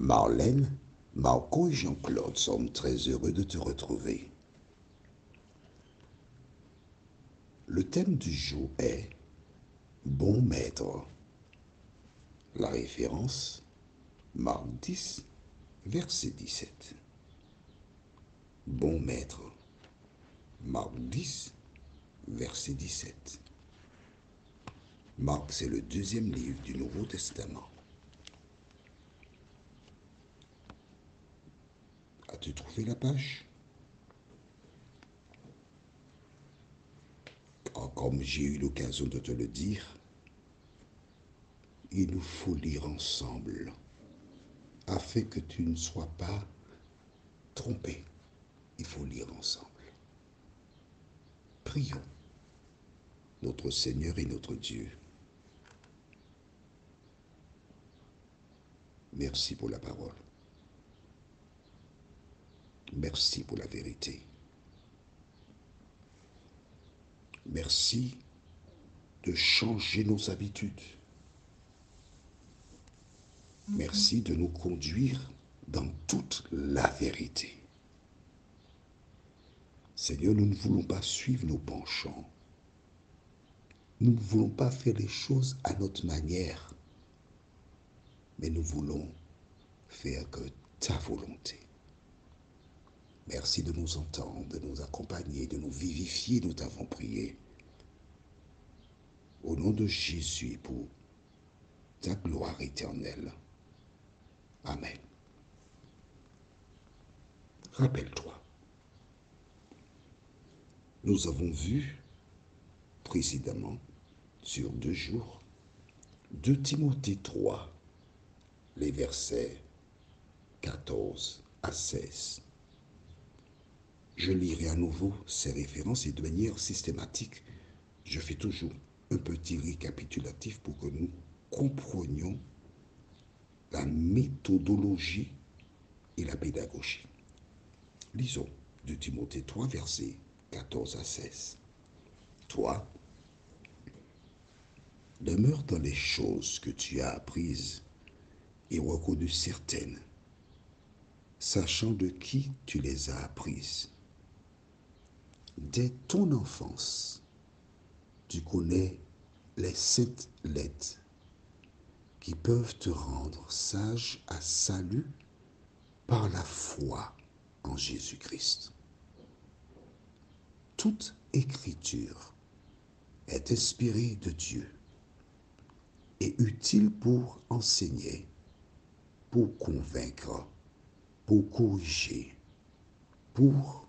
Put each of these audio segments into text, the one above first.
Marlène, Marco et Jean-Claude sommes très heureux de te retrouver. Le thème du jour est Bon maître. La référence, Marc 10, verset 17. Bon maître. Marc 10, verset 17. Marc, c'est le deuxième livre du Nouveau Testament. As-tu trouvé la page? Comme j'ai eu l'occasion de te le dire, il nous faut lire ensemble afin que tu ne sois pas trompé. Il faut lire ensemble. Prions. Notre Seigneur et notre Dieu, merci pour la parole. Merci pour la vérité. Merci de changer nos habitudes. Merci de nous conduire dans toute la vérité. Seigneur, nous ne voulons pas suivre nos penchants. Nous ne voulons pas faire les choses à notre manière, mais nous voulons faire que ta volonté. Merci de nous entendre, de nous accompagner, de nous vivifier, nous t'avons prié. Au nom de Jésus, pour ta gloire éternelle. Amen. Rappelle-toi, nous avons vu précédemment, sur 2 jours, 2 Timothée 3, les versets 14 à 16. Je lirai à nouveau ces références et de manière systématique, je fais toujours un petit récapitulatif pour que nous comprenions la méthodologie et la pédagogie. Lisons 2 Timothée 3, versets 14 à 16. Toi, demeure dans les choses que tu as apprises et reconnues certaines, sachant de qui tu les as apprises. Dès ton enfance, tu connais les 7 lettres qui peuvent te rendre sage à salut par la foi en Jésus-Christ. Toute écriture est inspirée de Dieu et utile pour enseigner, pour convaincre, pour corriger, pour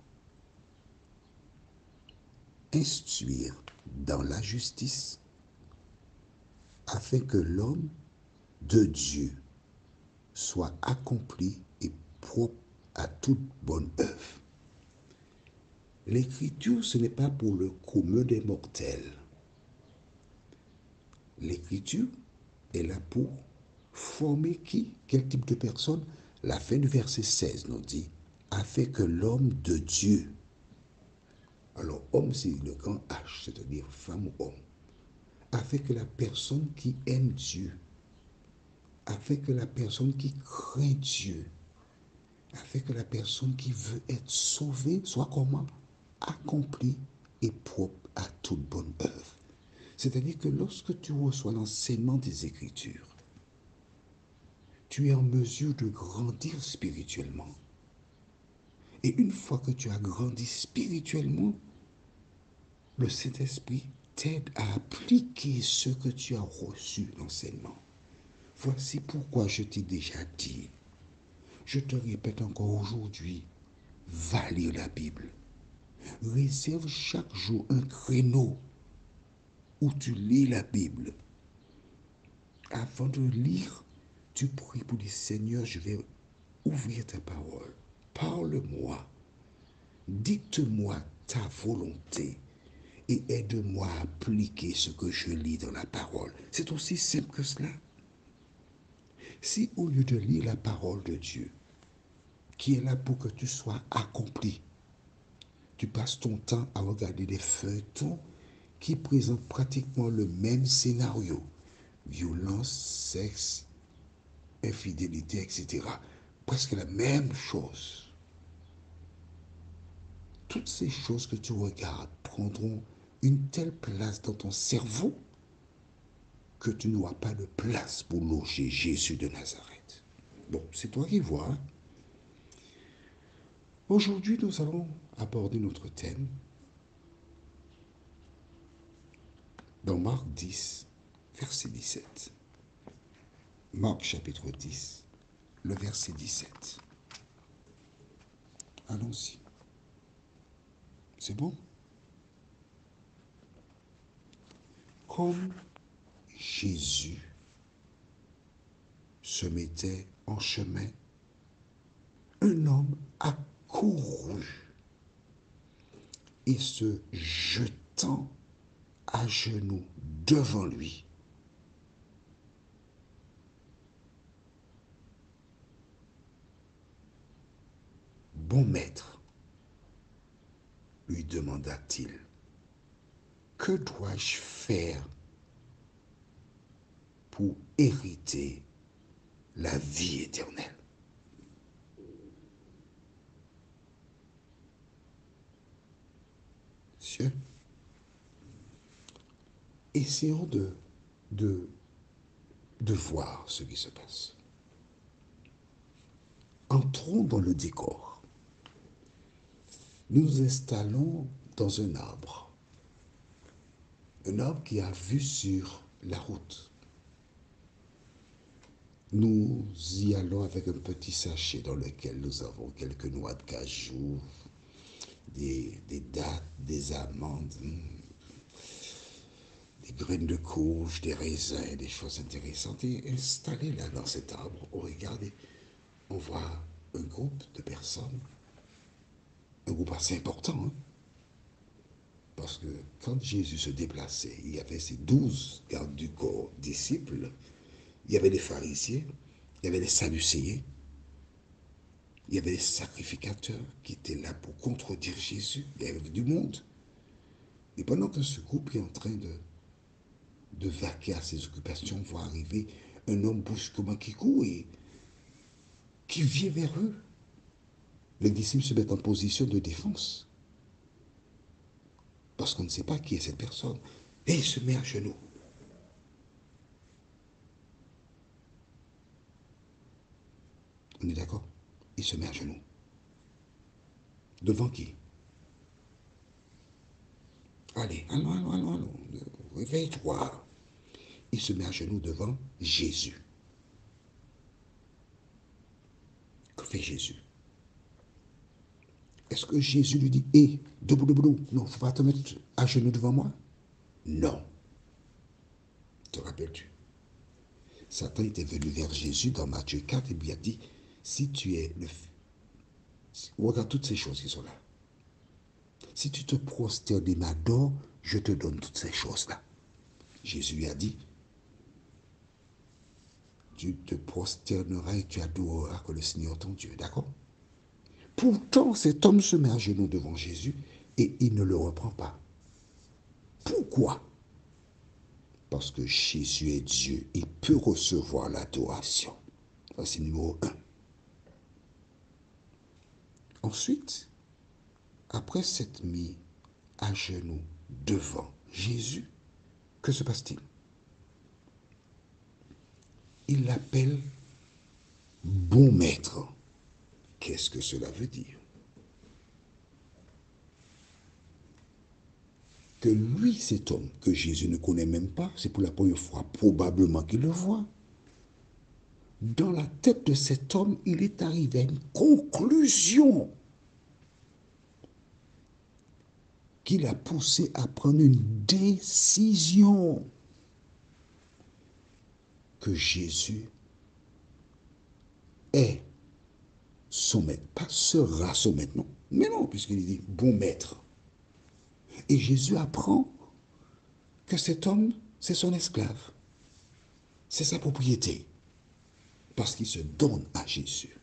instruire dans la justice, afin que l'homme de Dieu soit accompli et propre à toute bonne œuvre. L'écriture, ce n'est pas pour le commun des mortels. L'écriture est là pour former qui? Quel type de personne? La fin du verset 16 nous dit, afin que l'homme de Dieu. Alors, homme, c'est le grand H, c'est-à-dire femme ou homme. Afin que la personne qui aime Dieu, afin que la personne qui craint Dieu, afin que la personne qui veut être sauvée soit comment? Accomplie et propre à toute bonne œuvre. C'est-à-dire que lorsque tu reçois l'enseignement des Écritures, tu es en mesure de grandir spirituellement. Et une fois que tu as grandi spirituellement, le Saint-Esprit t'aide à appliquer ce que tu as reçu, l'enseignement. Voici pourquoi je t'ai déjà dit, je te répète encore aujourd'hui, va lire la Bible. Réserve chaque jour un créneau où tu lis la Bible. Avant de lire, tu pries pour dire, Seigneur, je vais ouvrir ta parole. Parle-moi. Dicte-moi ta volonté et aide-moi à appliquer ce que je lis dans la parole. C'est aussi simple que cela. Si au lieu de lire la parole de Dieu, qui est là pour que tu sois accompli, tu passes ton temps à regarder des feuilletons qui présentent pratiquement le même scénario. Violence, sexe, infidélité, etc. Presque la même chose. Toutes ces choses que tu regardes prendront une telle place dans ton cerveau que tu n'auras pas de place pour loger Jésus de Nazareth. Bon, c'est toi qui vois. Hein? Aujourd'hui, nous allons aborder notre thème dans Marc 10, verset 17. Marc chapitre 10, le verset 17. Allons-y. C'est bon? Comme Jésus se mettait en chemin, un homme accourut et se jetant à genoux devant lui. Bon maître, lui demanda-t-il, que dois-je faire pour hériter la vie éternelle? Monsieur, essayons de voir ce qui se passe. Entrons dans le décor. Nous nous installons dans un arbre qui a vue sur la route. Nous y allons avec un petit sachet dans lequel nous avons quelques noix de cajou, des dattes, des amandes, des graines de courge, des raisins, des choses intéressantes. Et installés là dans cet arbre, regardez, on voit un groupe de personnes, un groupe assez important, hein? Parce que quand Jésus se déplaçait, il y avait ses 12 gardes du corps, disciples, il y avait les pharisiens, il y avait les sadducéens, il y avait les sacrificateurs qui étaient là pour contredire Jésus, il y avait du monde. Et pendant que ce groupe est en train de vaquer à ses occupations, on voit arriver un homme brusquement qui court et qui vient vers eux. Les disciples se mettent en position de défense. Parce qu'on ne sait pas qui est cette personne. Et il se met à genoux. On est d'accord? Il se met à genoux. Devant qui? Allez, allons. Réveille-toi. Il se met à genoux devant Jésus. Que fait Jésus? Est-ce que Jésus lui dit, hé, debout, non, il ne faut pas te mettre à genoux devant moi? Non. Te rappelles-tu? Satan était venu vers Jésus dans Matthieu 4 et lui a dit, si tu es le fils, regarde toutes ces choses qui sont là. Si tu te prosternes et m'adores, je te donne toutes ces choses-là. Jésus lui a dit, tu te prosterneras et tu adoreras que le Seigneur ton Dieu, d'accord? Pourtant, cet homme se met à genoux devant Jésus et il ne le reprend pas. Pourquoi? Parce que Jésus est Dieu, il peut recevoir l'adoration. Voici numéro 1. Ensuite, après s'être mis à genoux devant Jésus, que se passe-t-il? Il l'appelle bon maître. Qu'est-ce que cela veut dire? Que lui, cet homme que Jésus ne connaît même pas, c'est pour la première fois probablement qu'il le voit. Dans la tête de cet homme, il est arrivé à une conclusion qui l'a poussé à prendre une décision que Jésus est son maître, pas sera son maître, non. Mais non, puisqu'il dit bon maître. Et Jésus apprend que cet homme, c'est son esclave. C'est sa propriété. Parce qu'il se donne à Jésus.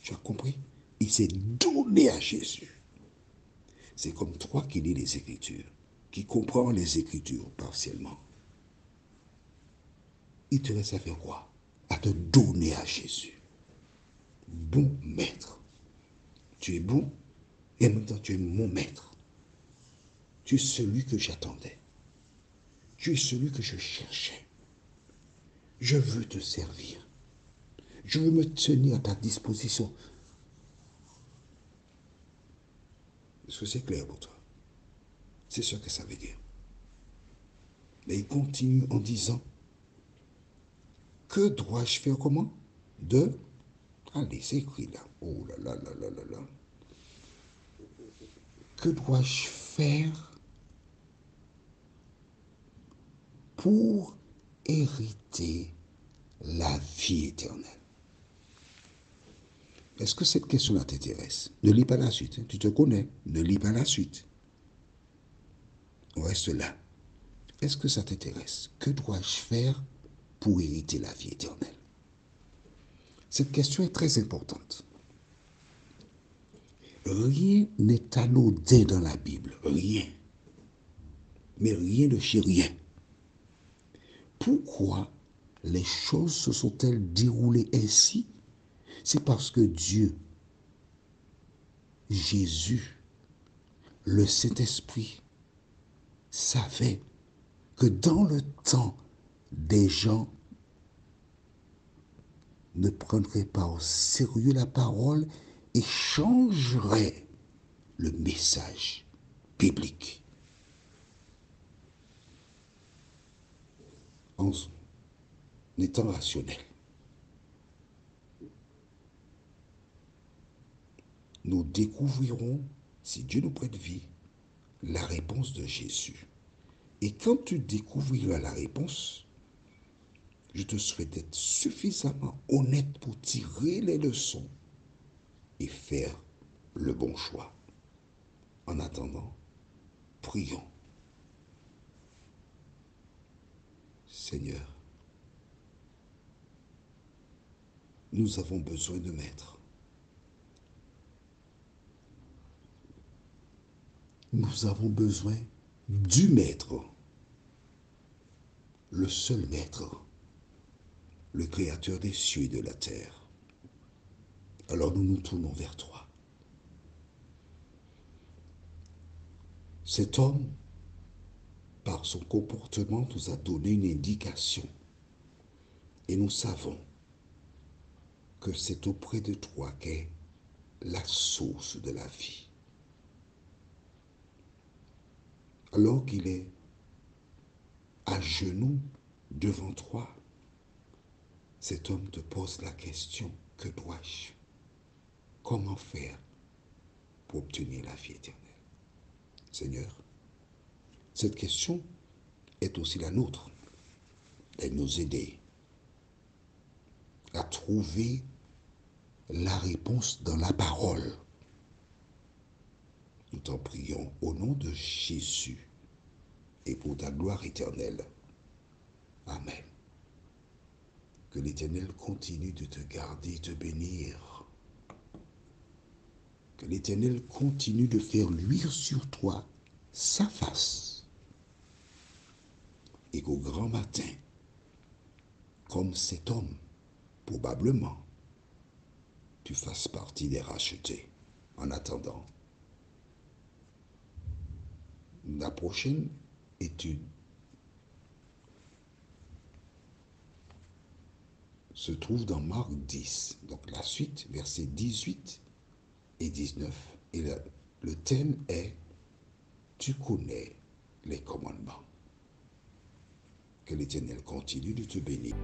Tu as compris? Il s'est donné à Jésus. C'est comme toi qui lis les Écritures, qui comprends les Écritures partiellement. Il te laisse faire quoi? à te donner à Jésus. Bon maître, tu es bon et en même temps tu es mon maître. Tu es celui que j'attendais. Tu es celui que je cherchais. Je veux te servir. Je veux me tenir à ta disposition. Est-ce que c'est clair pour toi? C'est ce que ça veut dire. Mais il continue en disant, que dois-je faire comment? Allez, c'est écrit là. Oh là là là là là là. Que dois-je faire pour hériter la vie éternelle? Est-ce que cette question-là t'intéresse? Ne lis pas la suite. Hein. Tu te connais. Ne lis pas la suite. On reste là. Est-ce que ça t'intéresse? Que dois-je faire pour hériter la vie éternelle? Cette question est très importante. Rien n'est anodin dans la Bible. Rien. Mais rien de chez rien. Pourquoi les choses se sont-elles déroulées ainsi? C'est parce que Dieu, Jésus, le Saint-Esprit, savait que dans le temps, des gens ne prendraient pas au sérieux la parole et changeraient le message biblique. En étant rationnel, nous découvrirons, si Dieu nous prête vie, la réponse de Jésus. Et quand tu découvriras la réponse, je te souhaite d'être suffisamment honnête pour tirer les leçons et faire le bon choix. En attendant, prions. Seigneur, nous avons besoin de maître. Nous avons besoin du maître, le seul maître, le créateur des cieux et de la terre. Alors nous nous tournons vers toi. Cet homme, par son comportement, nous a donné une indication. Et nous savons que c'est auprès de toi qu'est la source de la vie. Alors qu'il est à genoux devant toi, cet homme te pose la question, que dois-je? Comment faire pour obtenir la vie éternelle? Seigneur, cette question est aussi la nôtre. Elle nous aider à trouver la réponse dans la parole. Nous t'en prions au nom de Jésus et pour ta gloire éternelle. Amen. Que l'Éternel continue de te garder et te bénir. Que l'Éternel continue de faire luire sur toi sa face. Et qu'au grand matin, comme cet homme, probablement, tu fasses partie des rachetés. En attendant, la prochaine étude se trouve dans Marc 10, donc la suite, versets 18 et 19. Et le thème est « Tu connais les commandements ». Que l'Éternel continue de te bénir.